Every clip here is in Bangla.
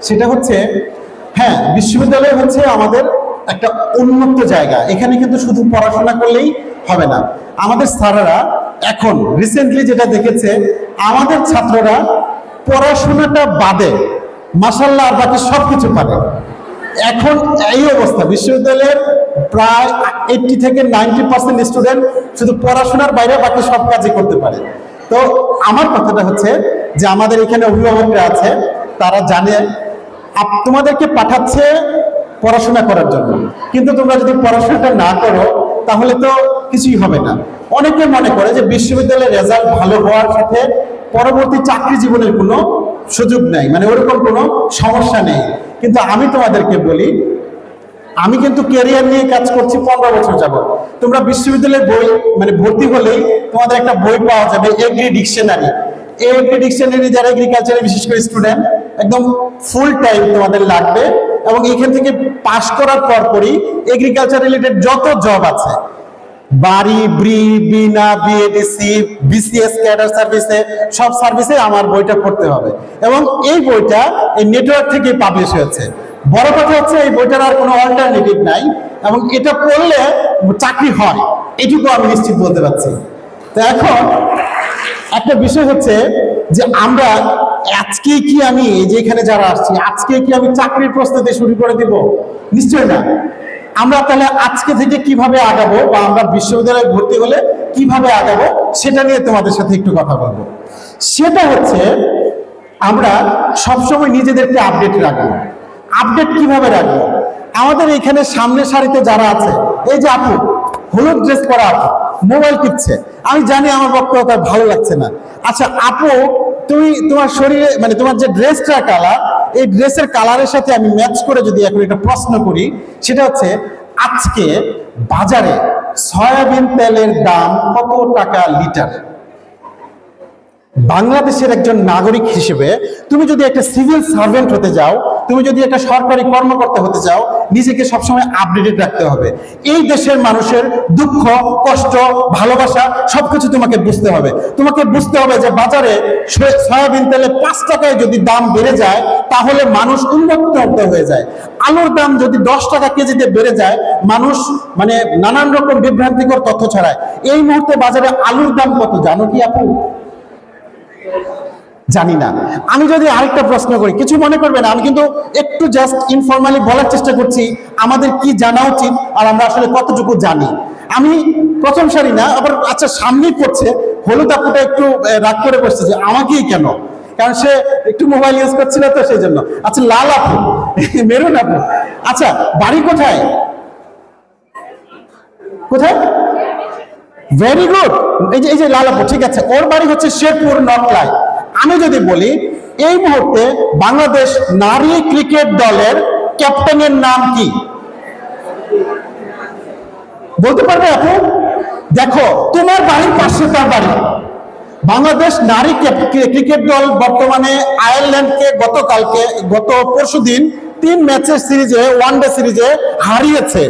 সেটা হচ্ছে, হ্যাঁ, বিশ্ববিদ্যালয় হচ্ছে আমাদের একটা উন্মুক্ত জায়গা। এখানে কিন্তু শুধু পড়াশোনা করলেই হবে না। আমাদের স্যারেরা এখন রিসেন্টলি যেটা দেখেছে, আমাদের ছাত্ররা পড়াশোনাটা বাদে মাশাআল্লাহ আর বাকি সবকিছু পারে। এখন এই অবস্থা, বিশ্ববিদ্যালয়ের প্রায় 80 থেকে 90% স্টুডেন্ট শুধু পড়াশোনার বাইরে বাকি সব কাজই করতে পারে। তো আমার কথাটা হচ্ছে যে আমাদের এখানে অভিভাবকরা আছে, তারা জানে তোমাদেরকে পাঠাচ্ছে পড়াশোনা করার জন্য, কিন্তু তোমরা যদি পড়াশোনাটা না করো তাহলে তো কিছুই হবে না। অনেকে মনে করে যে বিশ্ববিদ্যালয়ের রেজাল্ট ভালো হওয়ার সাথে পরবর্তী চাকরি জীবনের কোনো সুযোগ নেই, মানে ওরকম কোনো সমস্যা নেই। কিন্তু আমি তোমাদেরকে বলি, আমি কিন্তু ক্যারিয়ার নিয়ে কাজ করছি 15 বছর যাবত। তোমরা বিশ্ববিদ্যালয়ের বই মানে ভর্তি হলেই তোমাদের একটা বই পাওয়া যাবে, এগ্রি ডিকশনারি। এই এগ্রি ডিকশনারি যারা এগ্রিকালচারে বিশেষ করে স্টুডেন্ট, একদম ফুল টাইম তোমাদের লাগবে, এবং এখান থেকে পাশ করার পরপরই এগ্রিকালচার রিলেটেড যত জব আছে, বাড়ি, বিনা, বিএডিসি, বিসিএস ক্যাডার সার্ভিসে, সব সার্ভিসে আমার বইটা পড়তে হবে। এবং এই বইটা এই নেটওয়ার্ক থেকে পাবলিশ হয়েছে। বড় কথা হচ্ছে এই বইটার আর কোনো অল্টারনেটিভ নাই, এবং এটা পড়লে চাকরি হয়, এটুকু আমি নিশ্চিত বলতে পারছি। তো এখন একটা বিষয় হচ্ছে যে আমরা আজকে কি, আমি যেখানে যারা আসছি, আজকে কি আমি চাকরির প্রস্তুতি শুরু করে দিব? নিশ্চয় না। আমরা তাহলে আজকে থেকে কিভাবে আগাবো, বা আমরা বিশ্ববিদ্যালয়ে ভর্তি হলে কিভাবে আগাবো, সেটা নিয়ে তোমাদের সাথে একটু কথা বলবো। সেটা হচ্ছে আমরা সবসময় নিজেদেরকে আপডেট রাখবো। আপডেট কিভাবে রাখবো? আমাদের এখানে সামনের সারিতে যারা আছে, এই যে আপু, হলুদ ড্রেস পরা আপু মোবাইল টিপছে, আমি জানি আমার বক্তব্য তার ভালো লাগছে না। আচ্ছা আপু, তুমি তোমার শরীরে মানে তোমার যে ড্রেসটা কালার, এই ড্রেসের কালারের সাথে আমি ম্যাচ করে যদি এখন একটা প্রশ্ন করি, সেটা হচ্ছে আজকে বাজারে সয়াবিন তেলের দাম কত টাকা লিটার? বাংলাদেশের একজন নাগরিক হিসেবে তুমি যদি একটা সিভিল সার্ভেন্ট হতে যাও, তুমি যদি একটা সরকারি কর্মকর্তা হতে চাও, নিজেকে সবসময় আপডেটেড রাখতে হবে। এই দেশের মানুষের দুঃখ, কষ্ট, ভালোবাসা সবকিছু তোমাকে বুঝতে হবে। তোমাকে বুঝতে হবে যে বাজারে সয়াবিন তেলে 5 টাকায় যদি দাম বেড়ে যায়, তাহলে মানুষ উন্মুক্ত হয়ে যায়। আলুর দাম যদি 10 টাকা কেজিতে বেড়ে যায়, মানুষ মানে নানান রকম বিভ্রান্তিকর তথ্য ছড়ায়। এই মুহূর্তে বাজারে আলুর দাম কত জানো কি আপু? জানি না। আমি যদি আরেকটা প্রশ্ন করি, কিছু মনে করবে না, আমি কিন্তু একটু জাস্ট ইনফরমালি বলার চেষ্টা করছি আমাদের কি জানা উচিত আর আমরা আসলে কতটুকু জানি। আমি প্রথম সারি না, আবার আচ্ছা সামনেই পড়ছে, হলুদ আপুটা একটু রাগ করে বসছে যে আমাকেই কেন, কারণ সে একটু মোবাইল ইউজ করছিল তো সেই জন্য। আচ্ছা লাল আপু, মেরুন আপু, আচ্ছা বাড়ি কোথায়? কোথায়? Very good. এই যে লাল আপু, ঠিক আছে, ওর বাড়ি হচ্ছে শেরপুর নকলায়। আমি যদি বলি এই মুহূর্তে বাংলাদেশ নারী ক্রিকেট দলের ক্যাপ্টেনের নাম কি বলতে পারবে আপু? দেখো তোমার বাড়ির পাশে তার বাড়ি। বাংলাদেশ নারী ক্রিকেট দল বর্তমানে আয়ারল্যান্ডকে গত পরশুদিন 3 ম্যাচের সিরিজে, ওয়ানডে সিরিজে হারিয়েছে,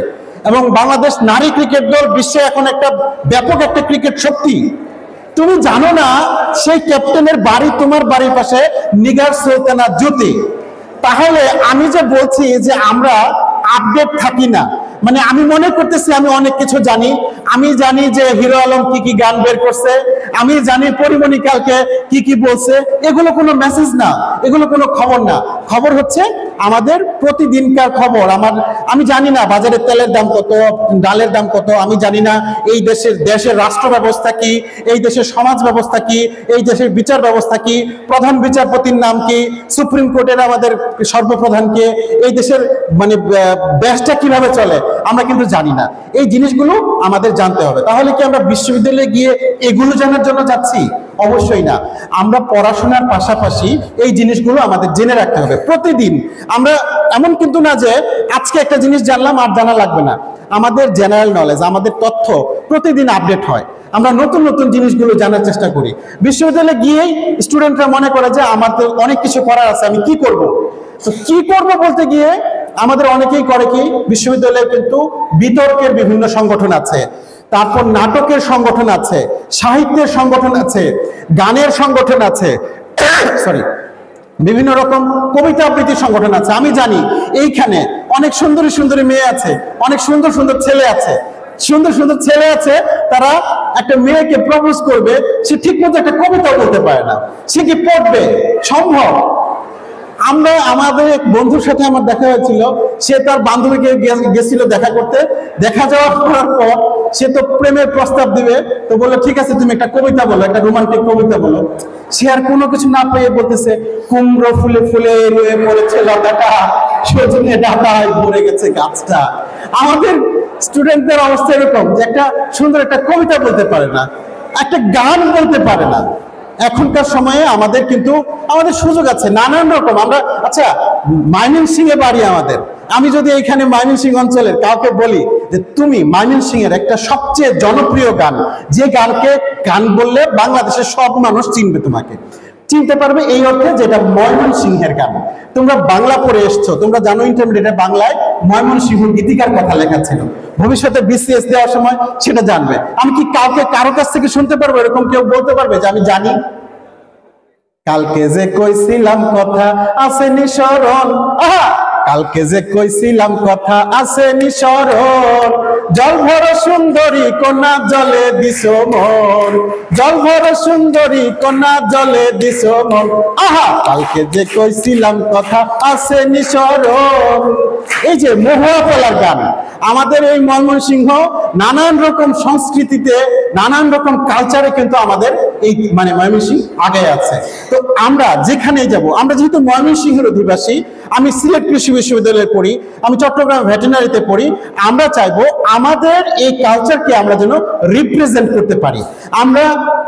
এবং বাংলাদেশ নারী ক্রিকেট দল বিশ্বে এখন একটা ব্যাপক একটা ক্রিকেট শক্তি। তুমি জানো না সেই ক্যাপ্টেনের বাড়ি তোমার বাড়ির পাশে নিগার সুলতানা জ্যোতি? তাহলে আমি যে বলছি যে আমরা আপডেট থাকি না, মানে আমি মনে করতেছি আমি অনেক কিছু জানি। আমি জানি যে হিরো আলম কি কি গান বের করছে, আমি জানি পরিমণি কালকে কি কি বলছে। এগুলো কোনো মেসেজ না, এগুলো কোনো খবর না। খবর হচ্ছে আমাদের প্রতিদিনকার খবর। আমি জানি না বাজারে তেলের দাম কত, ডালের দাম কত, আমি জানি না এই দেশের রাষ্ট্র ব্যবস্থা কি, এই দেশের সমাজ ব্যবস্থা কি, এই দেশের বিচার ব্যবস্থা কি, প্রধান বিচারপতির নাম কি, সুপ্রিম কোর্টের আমাদের সর্বপ্রধানকে, এই দেশের মানে দেশটা কিভাবে চলে আমরা কিন্তু জানি না। এই জিনিসগুলো আমাদের জানতে হবে। তাহলে কি আমরা বিশ্ববিদ্যালয়ে গিয়ে এগুলো জানার জন্য যাচ্ছি? অবশ্যই না। আমরা পড়াশোনার পাশাপাশি এই জিনিসগুলো আমাদের জেনে রাখতে হবে প্রতিদিন। আমরা এমন কিন্তু না যে আজকে একটা জিনিস জানলাম আর জানা লাগবে না। আমাদের জেনারেল নলেজ, আমাদের তথ্য প্রতিদিন আপডেট হয়। আমরা নতুন নতুন জিনিসগুলো জানার চেষ্টা করি। বিশ্ববিদ্যালয়ে গিয়েই স্টুডেন্টরা মনে করে যে আমার তো অনেক কিছু করার আছে, আমি কি করব? তো কি করব বলতে গিয়ে আমাদের অনেকেই করে কি, বিশ্ববিদ্যালয়ে কিন্তু বিতর্কের বিভিন্ন সংগঠন আছে, তারপর নাটকের সংগঠন আছে, সাহিত্যের সংগঠন আছে, গানের সংগঠন আছে, সরি, বিভিন্ন রকম কবিতা আবৃত্তি সংগঠন আছে। আমি জানি এইখানে অনেক সুন্দরী সুন্দরী মেয়ে আছে, অনেক সুন্দর সুন্দর ছেলে আছে, সুন্দর সুন্দর ছেলে আছে, তারা একটা মেয়েকে প্রপোজ করবে, সে ঠিক মতো একটা কবিতা বলতে পারে না, সে কি পড়বে? সম্ভব? আমরা আমাদের এক বন্ধুর সাথে আমার দেখা হয়েছিল, সে তার বান্ধবীকে গেছিল দেখা করতে, দেখা যাওয়ার পর সে তো প্রেমের প্রস্তাব দিবে, তো বললো ঠিক আছে তুমি একটা কবিতা বলো, একটা রোমান্টিক কবিতা বলো। সে আর কোনো কিছু না পেয়ে বলতেছে, কুমড়ো ফুলে ফুলে রয়ে পড়েছে লতাটা, সজনে ডাঁটায় ভরে গেছে গাছটা। আমাদের স্টুডেন্টদের অবস্থা এরকম যে একটা সুন্দর একটা কবিতা বলতে পারে না, একটা গান বলতে পারে না। এখনকার সময়ে আমাদের কিন্তু আমাদের সুযোগ আছে নানান রকম। আমরা আচ্ছা ময়মনসিংহে বাড়ি আমাদের, আমি যদি এইখানে ময়মনসিংহ অঞ্চলের কাউকে বলি যে তুমি ময়মনসিংহের একটা সবচেয়ে জনপ্রিয় গান, যে গানকে গান বললে বাংলাদেশের সব মানুষ চিনবে, তোমাকে চিনতে পারবে এই অর্থে যেটা ময়মনসিংহের গান। তোমরা বাংলা পড়ে এসছো, তোমরা জানো ইন্টারমিডিয়েটে বাংলায় ময়মনসিংহ গীতিকার কথা লেখা ছিল, ভবিষ্যতে বিসিএস দেওয়ার সময় সেটা জানবে। আমি কি কাউকে কারো কাছ থেকে শুনতে পারবো এরকম কেউ বলতে পারবে যে আমি জানি? কালকে যে কইছিলাম কথা আসেনি স্মরণ, আহা কালকে যে কইছিলাম কথা আসেনি স্মরণ, জল ভর সুন্দরী কন্যা জলে দিস মন, জল ভর সুন্দরী কন্যা জলে দিস মন, আহা কালকে যে কইছিলাম কথা আসেনি স্মরণ। এই যে মহুয়া বলার গান, আমাদের এই ময়মনসিংহ নানান রকম সংস্কৃতিতে নানান রকম কালচারে কিন্তু আমাদের এই মানে ময়মনসিংহ আগে আছে। তো আমরা যেখানেই যাব, আমরা যেহেতু ময়মনসিংহের অধিবাসী, আমি সিলেট কৃষি বিশ্ববিদ্যালয়ে পড়ি, আমি চট্টগ্রাম ভেটেরিনারিতে পড়ি, আমরা চাইবো আমাদের এই কালচারকে আমরা যেন রিপ্রেজেন্ট করতে পারি। আমরা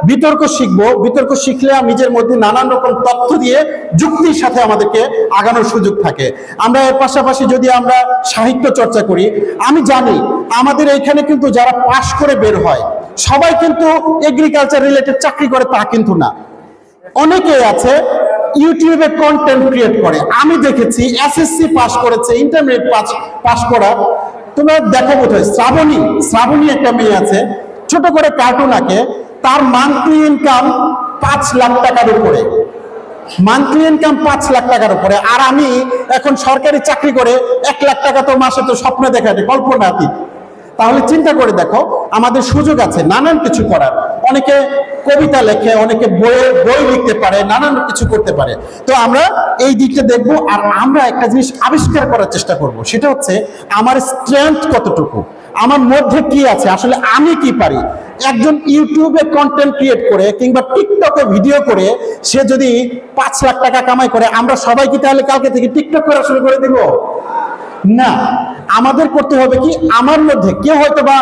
বিতর্ক শিখবো, বিতর্ক শিখলে নিজের মধ্যে নানান রকম তথ্য দিয়ে যুক্তির সাথে আমাদেরকে আগানোর সুযোগ থাকে। আমরা এর পাশাপাশি যদি আমরা সাহিত্য চর্চা করি, আমি জানি আমাদের এইখানে কিন্তু যারা পাশ করে বের হয় সবাই কিন্তু এগ্রিকালচার রিলেটেড চাকরি করে তা কিন্তু না, অনেকে আছে ইউটিউবে কন্টেন্ট ক্রিয়েট করে। আমি দেখেছি এসএসসি পাস করেছে, ইন্টারমিডিয়েট পাস করা, তোমরা দেখো বোধহয় শ্রাবণী একটা মেয়ে আছে, ছোট করে কার্টুন আঁকে, তার মান্থলি ইনকাম 5 লাখ টাকার উপরে, মান্থলি ইনকাম 5 লাখ টাকার উপরে। আর আমি এখন সরকারি চাকরি করে 1 লাখ টাকা তো মাসে তো স্বপ্ন দেখাতে কল্পনাতীত। তাহলে চিন্তা করে দেখো আমাদের সুযোগ আছে নানান কিছু করার। অনেকে কবিতা লেখে, অনেকে বই লিখতে পারে, নানান কিছু করতে পারে। তো আমরা এই দিকটা দেখবো, আর আমরা একটা জিনিস আবিষ্কার করার চেষ্টা করব, সেটা হচ্ছে আমার স্ট্রেংথ কতটুকু, আমার মধ্যে কি আছে, আসলে আমি কি পারি। একজন ইউটিউবে কন্টেন্ট ক্রিয়েট করে কিংবা টিকটকে ভিডিও করে সে যদি 5 লাখ টাকা কামাই করে, আমরা সবাই কি তাহলে কালকে থেকে টিকটক করা শুরু করে দিব? না, আমাদের করতে হবে কি, আমার মধ্যে কেউ হয়তোবা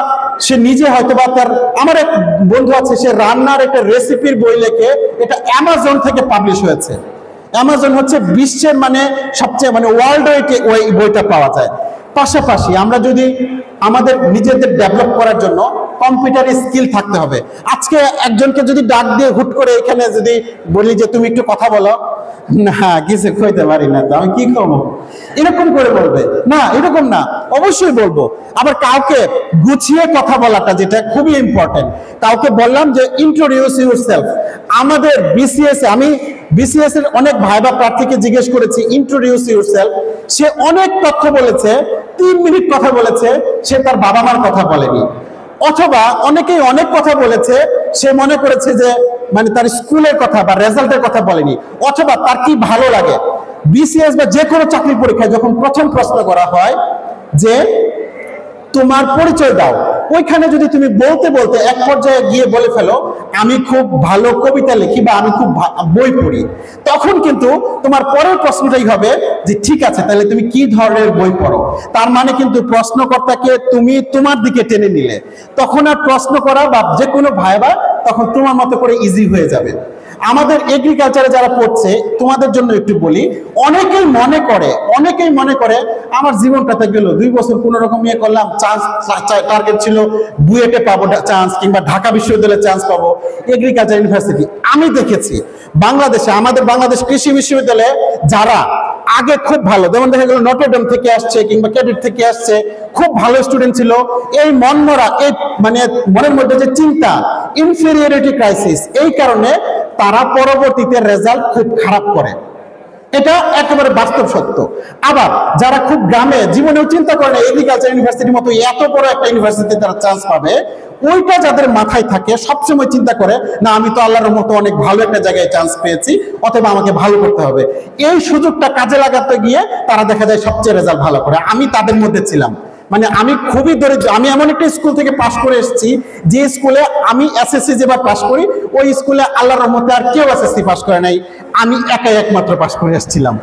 সে নিজে হয়তোবা তার, আমার এক বন্ধু আছে সে রান্নার একটা রেসিপির বই লেখে, এটা অ্যামাজন থেকে পাবলিশ হয়েছে। অ্যামাজন হচ্ছে বিশ্বের মানে সবচেয়ে মানে ওয়ার্ল্ড ওই বইটা পাওয়া যায়। পাশাপাশি আমরা যদি আমাদের নিজেদের ডেভেলপ করার জন্য কম্পিউটার স্কিল থাকতে হবে। আজকে একজনকে যদি ডাক দিয়ে হুট করে এখানে যদি বলি যে তুমি একটু কথা বলো, না কিছু কইতে পারি না, তো আমি কি করবো, এরকম করে বলবে না, এরকম না, অবশ্যই বলবো। আবার কাউকে গুছিয়ে কথা বলাটা যেটা খুবই ইম্পর্টেন্ট, কাউকে বললাম যে ইন্ট্রোডিউস ইউরসেলফ। আমাদের বিসিএস আমি বিসিএস এর অনেক ভাইবা প্রার্থীকে জিজ্ঞেস করেছি ইন্ট্রোডিউস ইউরসেলফ, সে অনেক তথ্য বলেছে, 3 মিনিট কথা বলেছে, সে তার বাবা মার কথা বলেনি। অথবা অনেকেই অনেক কথা বলেছে, সে মনে করেছে যে মানে তার স্কুলের কথা বা রেজাল্টের কথা বলেনি, অথবা তার কি ভালো লাগে। বিসিএস বা যে কোনো চাকরি পরীক্ষায় যখন প্রথম প্রশ্ন করা হয় যে তোমার পরিচয় দাও, ওইখানে যদি তুমি বলতে বলতে এক পর্যায়ে গিয়ে বলে ফেলো আমি খুব ভালো কবিতা লিখি বা আমি খুব বই পড়ি, তখন কিন্তু তোমার পরের প্রশ্নটাই হবে যে ঠিক আছে তাহলে তুমি কি ধরনের বই পড়ো। তার মানে কিন্তু প্রশ্নকর্তাকে তুমি তোমার দিকে টেনে নিলে, তখন আর প্রশ্ন করা বা যে কোনো ভাইবা তখন তোমার মতো করে ইজি হয়ে যাবে। আমাদের এগ্রিকালচারে যারা পড়ছে তোমাদের জন্য একটু বলি, অনেকেই মনে করে আমার জীবনটাতে গেল 2 বছর কোনো রকম ইয়ে করলাম, চান্স টার্গেট ছিল বুয়েটে পাবো চান্স কিংবা ঢাকা বিশ্ববিদ্যালয়ে চান্স পাবো, এগ্রিকালচার ইউনিভার্সিটি। আমি দেখেছি বাংলাদেশে, আমাদের বাংলাদেশ কৃষি বিশ্ববিদ্যালয়ে যারা আগে খুব ভালো, যেমন দেখা গেল নটরডেম থেকে আসছে কিংবা ক্যাডেট থেকে আসছে, খুব ভালো স্টুডেন্ট ছিল, এই মনমরা এই মানে মনের মধ্যে যে চিন্তা ইনফেরিয়রিটি ক্রাইসিস, এই কারণে তারা পরবর্তীতে রেজাল্ট খুব খারাপ করে। এটা একেবারে বাস্তব সত্য। আবার যারা খুব গ্রামে জীবনেও চিন্তা করে না এগ্রিকালচার ইউনিভার্সিটির মতো এত বড় একটা ইউনিভার্সিটিতে তারা চান্স পাবে, ওইটা যাদের মাথায় থাকে সবসময় চিন্তা করে না আমি তো আল্লাহর মতো অনেক ভালো একটা জায়গায় চান্স পেয়েছি, অথবা আমাকে ভালো করতে হবে, এই সুযোগটা কাজে লাগাতে গিয়ে তারা দেখা যায় সবচেয়ে রেজাল্ট ভালো করে। আমি তাদের মধ্যে ছিলাম। মানে আমি খুবই দরিদ্র, আমি এমন একটা স্কুল থেকে পাশ করে এসেছি যে স্কুলে আমি এসএসসি যেবার পাশ করি ওই স্কুলে আল্লাহর রহমতে আর কেউ এসএসসি পাশ করে নাই, আমি একাই একমাত্র পাশ করে এসেছিলাম।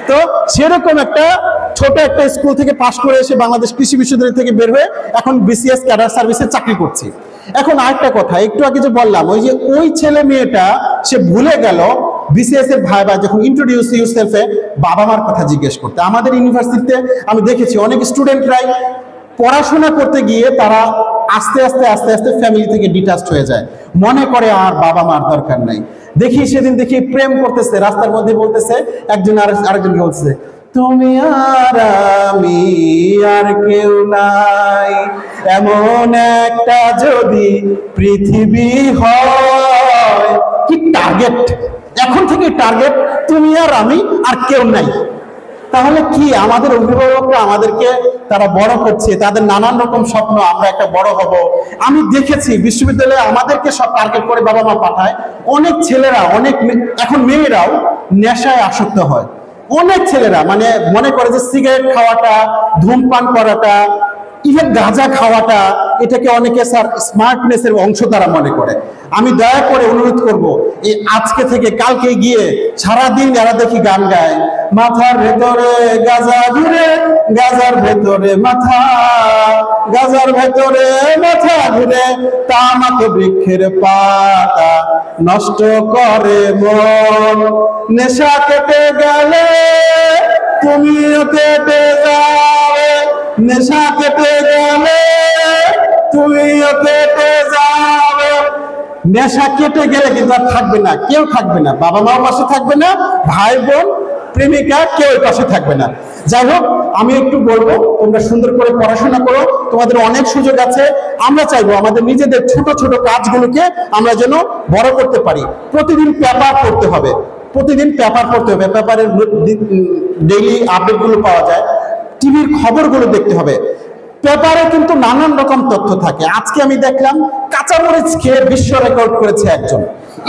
তো সেরকম একটা ছোট একটা স্কুল থেকে পাশ করে এসে বাংলাদেশ কৃষি বিশ্ববিদ্যালয় থেকে বের হয়ে এখন বিসিএস ক্যাডার সার্ভিসে চাকরি করছি। এখন আরেকটা কথা, একটু আগে যে বললাম ওই যে ওই ছেলে মেয়েটা সে ভুলে গেল বিসিএস এর ভাইবা যখন ইন্ট্রোডিউস ইউরসেলফে বাবা মার কথা জিজ্ঞেস করতে। আমাদের ইউনিভার্সিটিতে আমি দেখেছি অনেক স্টুডেন্টরাই পড়াশোনা করতে গিয়ে তারা আস্তে আস্তে আস্তে আস্তে ফ্যামিলি থেকে ডিটাচড হয়ে যায়, মনে করে আর বাবা মার দরকার নাই। দেখি সেদিন দেখি প্রেম করতেছে রাস্তার মধ্যে, বলতেছে একজন আরেকজনকে বলতেছে তুমি আর আমি আর কেউ নাই, এমন একটা যদি পৃথিবী হয়। কি টার্গেট, এখন থেকে টার্গেট তুমি আর আমি আর কেউ নাই। তাহলে কি আমাদের অভিভাবকরা আমাদেরকে তারা বড় করছে, তাদের নানান রকম স্বপ্ন আমরা একটা বড় হব। আমি দেখেছি বিশ্ববিদ্যালয়ে আমাদেরকে সব টার্গেট করে বাবা মা পাঠায়। অনেক ছেলেরা অনেক এখন মেয়েরাও নেশায় আসক্ত হয়। অনেক ছেলেরা মানে মনে করে যে সিগারেট খাওয়াটা, ধূমপান করাটা, ইভেন গাঁজা খাওয়াটা এটাকে অনেকে স্যার স্মার্টনেসের অংশ তারা মনে করে। আমি দয়া করে অনুরোধ করব এই আজকে থেকে কালকে গিয়ে সারাদিন যারা দেখি গান গায়, মাথার ভেতরে গাঁজা ঘুরে, গাঁজার ভেতরে মাথা, গাঁজার ভেতরে মাথা ঘুরে, তামাক বৃক্ষের পাতা নষ্ট করে মন, নেশা কেটে গেলে তুমিও কেটে যাবে, নেশা কেটে গেলে তুমিও কেটে যাবে। নেশা কেটে গেলে কিন্তু আর থাকবে না, কেউ থাকবে না, বাবা মাও পাশে থাকবে না, ভাই বোন প্রেমিকা কেউ পাশে থাকবে না। যাই হোক, আমি একটু বলবো তোমরা সুন্দর করে পড়াশোনা করো, তোমাদের অনেক সুযোগ আছে। আমরা চাইবো আমাদের নিজেদের ছোট ছোট কাজগুলোকে আমরা যেন বড় করতে পারি। প্রতিদিন পেপার পড়তে হবে, প্রতিদিন পেপার পড়তে হবে, পেপারের ডেইলি আপডেটগুলো পাওয়া যায়, টিভির খবরগুলো দেখতে হবে। পেপারে কিন্তু নানান রকম তথ্য থাকে। আজকে আমি দেখলাম কাঁচামরিচ খেয়ে বিশ্ব রেকর্ড করেছে একজন।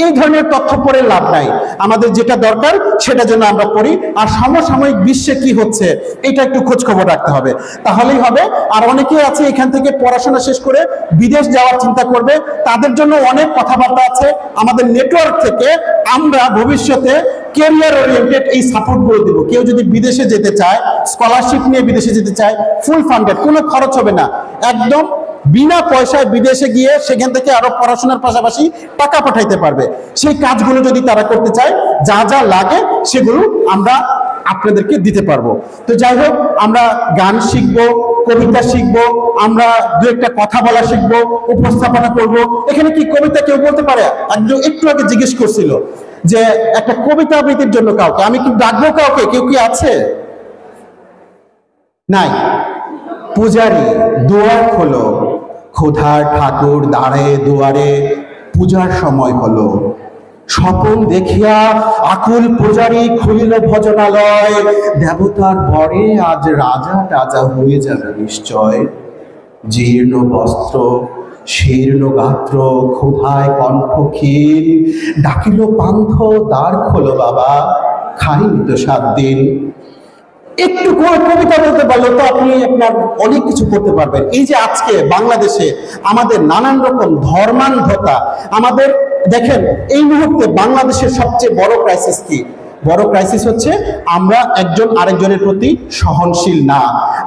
এই ধরনের তথ্য পড়ে লাভ নাই, আমাদের যেটা দরকার সেটা যেন আমরা পড়ি, আর সমসাময়িক বিশ্বে কি হচ্ছে এটা একটু খোঁজ খবর রাখতে হবে, তাহলেই হবে। আর অনেকে আছে এখান থেকে পড়াশোনা শেষ করে বিদেশ যাওয়ার চিন্তা করবে, তাদের জন্য অনেক কথাবার্তা আছে আমাদের নেটওয়ার্ক থেকে। আমরা ভবিষ্যতে ক্যারিয়ার ওরিয়েন্টেড এই সাপোর্টগুলো দেবো। কেউ যদি বিদেশে যেতে চায়, স্কলারশিপ নিয়ে বিদেশে যেতে চায়, ফুল ফান্ডেড, কোনো খরচ হবে না, একদম বিনা পয়সায় বিদেশে গিয়ে সেখান থেকে আরো পড়াশোনার পাশাপাশি টাকা পাঠাইতে পারবে। সেই কাজগুলো যদি তারা করতে চায়, যা যা লাগে সেগুলো আমরা আপনাদেরকে দিতে পারবো। তো যাই হোক, আমরা গান শিখবো, কবিতা শিখবো, আমরা দু একটা কথা বলা শিখবো, উপস্থাপনা করব। এখানে কি কবিতা কেউ বলতে পারে? একটু আগে জিজ্ঞেস করছিল যে একটা কবিতা আবৃত্তির জন্য কাউকে, আমি কি ডাকবো কাউকে? কেউ কি আছে? নাই? পূজারি দুয়ার খোলো, ক্ষুধার ঠাকুর দাঁড়ে দুয়ারে, পূজার সময় হলো। স্বপন দেখিয়া আকুল পূজারি খুলিল ভজনালয়, দেবতার বরে আজ রাজা টাজা হয়ে যাবে নিশ্চয়। জীর্ণ বস্ত্র, শীর্ণ গাত্র, ক্ষুধায় কণ্ঠ ক্ষীণ, ডাকিল পান্থ দ্বার খোলো বাবা, খাইনি তো 7 দিন। একটু কবিতা বলতে পারলে তো আপনি আপনার অনেক কিছু করতে পারবেন। এই যে আজকে বাংলাদেশে আমাদের নানান রকম ধর্মান্ধতা, আমাদের দেখেন এই মুহূর্তে বাংলাদেশের সবচেয়ে বড় ক্রাইসিস কি? বড় ক্রাইসিস হচ্ছে আমরা একজন আরেকজনের প্রতি সহনশীল না।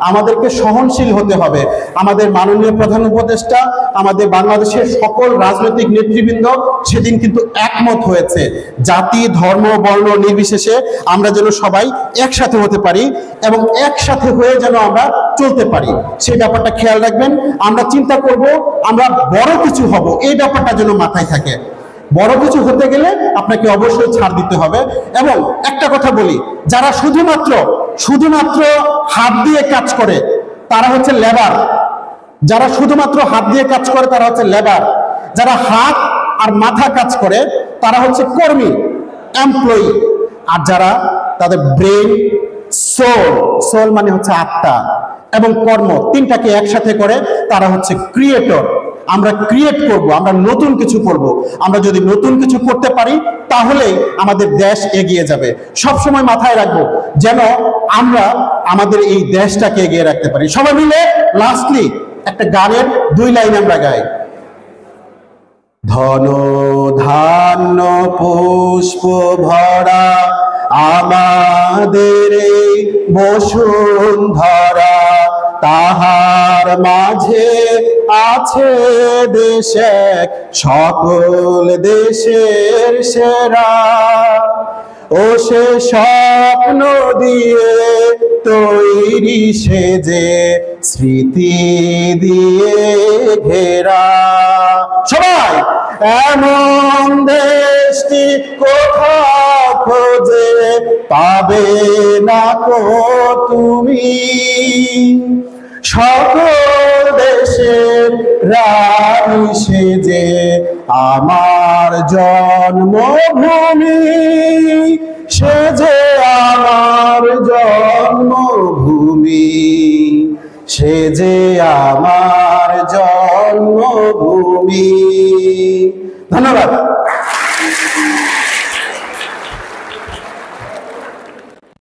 আমাদেরকে সহনশীল হতে হবে। আমাদের মাননীয় প্রধান উপদেষ্টা, আমাদের বাংলাদেশের সকল রাজনৈতিক নেতৃবৃন্দ সেদিন কিন্তু একমত হয়েছে, জাতি ধর্ম বর্ণ নির্বিশেষে আমরা যেন সবাই একসাথে হতে পারি এবং একসাথে হয়ে যেন আমরা চলতে পারি, সেই ব্যাপারটা খেয়াল রাখবেন। আমরা চিন্তা করব আমরা বড় কিছু হব, এই ব্যাপারটা যেন মাথায় থাকে। বড় কিছু হতে গেলে আপনাকে অবশ্যই ছাড় দিতে হবে। এবং একটা কথা বলি, যারা শুধুমাত্র হাত দিয়ে কাজ করে তারা হচ্ছে লেবার। যারা শুধুমাত্র হাত দিয়ে কাজ করে তারা হচ্ছে লেবার। যারা হাত আর মাথা কাজ করে তারা হচ্ছে কর্মী, এমপ্লয়ি। আর যারা তাদের ব্রেন, সোল, সোল মানে হচ্ছে আত্মা, এবং কর্ম, তিনটাকে একসাথে করে তারা হচ্ছে ক্রিয়েটর। আমরা ক্রিয়েট করব, আমরা নতুন কিছু করব। আমরা যদি নতুন কিছু করতে পারি তাহলেই আমাদের দেশ এগিয়ে যাবে। সব সময় মাথায় রাখবো যেন আমরা আমাদের এই দেশটাকে এগিয়ে রাখতে পারি। সবাই মিলে লাস্টলি একটা গানের 2 লাইন আমরা গাই। ধন ধান্য পুষ্প ভরা আমাদের এই বসুন্ধরা, তাহার মাঝে আছে দেশ এক, সকল দেশের সেরা। ও সে স্বপ্ন দিয়ে তৈরি সে যে স্মৃতি দিয়ে ঘেরা। সবাই এমন দেশটি কোথাও খোঁজে পাবে না কো তুমি, সকল দেশের রানী সেজে আমার জন্মভূমি, সেজে আমার জন্মভূমি, সেজে আমার জন্মভূমি। ধন্যবাদ।